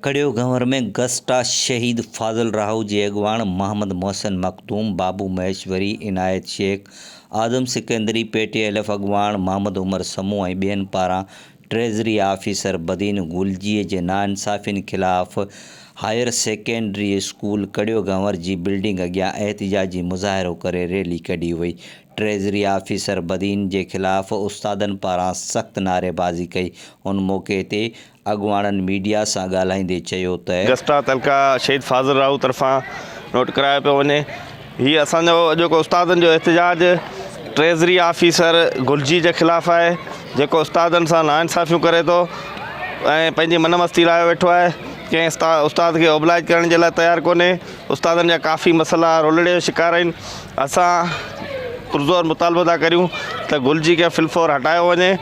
कड़ियो गंवर में गस्टा शहीद फाज़िल राहू जी अगवान मोहम्मद मोहसिन मखदूम, बाबू महेश्वरी, इनायत शेख, आदम सिकंदरी, PTLF अगवान मोहम्मद उमर समूह ऐं ॿियनि पारां ट्रेज़री ऑफिसर बदीन गुलजीअ जे नाइंसाफ़ियुनि ख़िलाफ़ हायर सेकेंडरी स्कूल कड़ियो गंवर जी बिल्डिंग अॻियां एहतिजाजी मुज़ाहिरो करे रैली कढी वई। ट्रेज़री ऑफिसर बदीन जे ख़िलाफ़ उस्तादनि पारां सख़्त नारेबाज़ी कई। उन मौक़े ते अगवाणनि मीडिया सां ॻाल्हाईंदे चयो त गस्टा तलका शहीद फाज़िल राहू तरफ़ां नोट करायो पियो वञे। हीअ असांजो अॼोको उस्तादनि जो एहतिजाज ट्रेज़री ऑफिसर गुलजी जे ख़िलाफ़ आहे, जेको उस्तादनि सां नाइंसाफ़ियूं करे थो ऐं पंहिंजी मनमस्ती लाइ वेठो आहे। कंहिं उस्ताद खे ओबलाइज करण जे लाइ तयारु कोन्हे। उस्तादनि जा काफ़ी मसइला रोलड़े जो शिकार आहिनि। असां पुरज़ोर मुतालबो था करियूं त गुलजी खे फिलफोर हटायो वञे।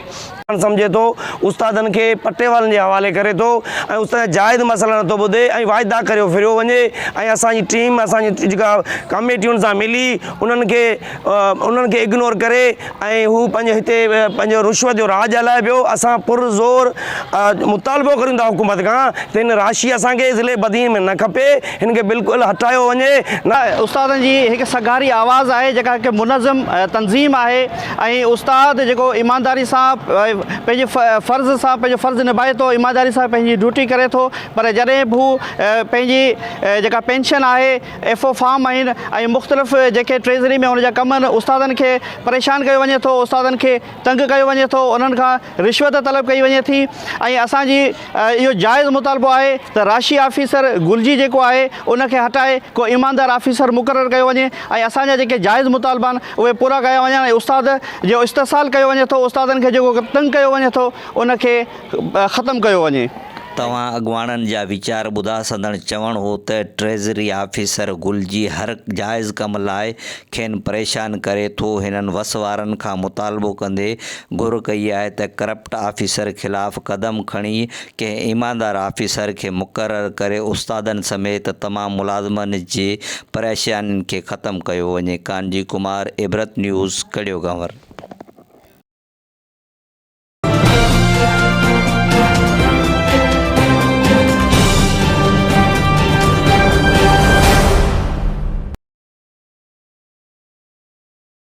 समझे तो उस्तादन के पट्टे वालन के हवाले करे तो उस्ताद जायज़ मसला नथो ॿुधे ऐं वाइदा करियो फिरियो वञे। असांजी टीम असांजी जेका कमेटियुनि सां मिली उन्हनि खे इग्नोर करे ऐं हू पंहिंजे हिते पंहिंजो रुश्वत जो राज हलाए पियो। असां पुरज़ोर मुतालबो करियूं था हुकूमत खां त हिन राशि असांखे ज़िले बदीन में न खपे, हिन खे बिल्कुलु हटायो वञे। न उस्तादनि जी हिकु सगारी आवाज़ आहे जेका हिकु मुनज़म तंज़ीम आहे ऐं उस्ताद जेको ईमानदारी सां पंहिंजे फ़र्ज़ सां पंहिंजो फ़र्ज़ु निभाए थो, ईमानदारी सां पंहिंजी ड्यूटी करे थो। पर जॾहिं बि हू पंहिंजी जेका पेंशन आहे, FO फार्म आहिनि ऐं मुख़्तलिफ़ जेके ट्रेज़री में हुनजा कम आहिनि, उस्तादनि खे परेशान कयो वञे थो, उस्तादनि खे तंग कयो वञे थो, उन्हनि खां रिश्वत तलब कई वञे थी। ऐं असांजी इहो जाइज़ मुतालबो आहे त राशि ऑफिसर गुलजी जेको आहे उनखे हटाए को ईमानदार ऑफिसर मुक़ररु कयो वञे ऐं असांजा जेके जाइज़ मुतालबा आहिनि उहे पूरा कया वञनि ऐं उस्ताद जो इस्तिसाल कयो वञे थो, उस्तादनि खे जेको तंग कयो वञे थो उनखे ख़तमु कयो वञे। तव्हां अगवाणनि जा वीचार ॿुधा सदन चवणु हो त ट्रेज़री ऑफिसर गुलजी हर जाइज़ कम लाइ खेनि परेशान करे थो। हिननि वस वारनि खां मुतालबो कंदे घुर कई आहे त करप्ट ऑफिसर ख़िलाफ़ क़दम खणी कंहिं ईमानदार ऑफिसर खे मुक़ररु करे उस्तादनि समेत तमामु मुलाज़िमनि जे परेशानियुनि खे ख़तमु कयो वञे। कानजी कुमार, इबरत न्यूज़, कड़ियो गंवर।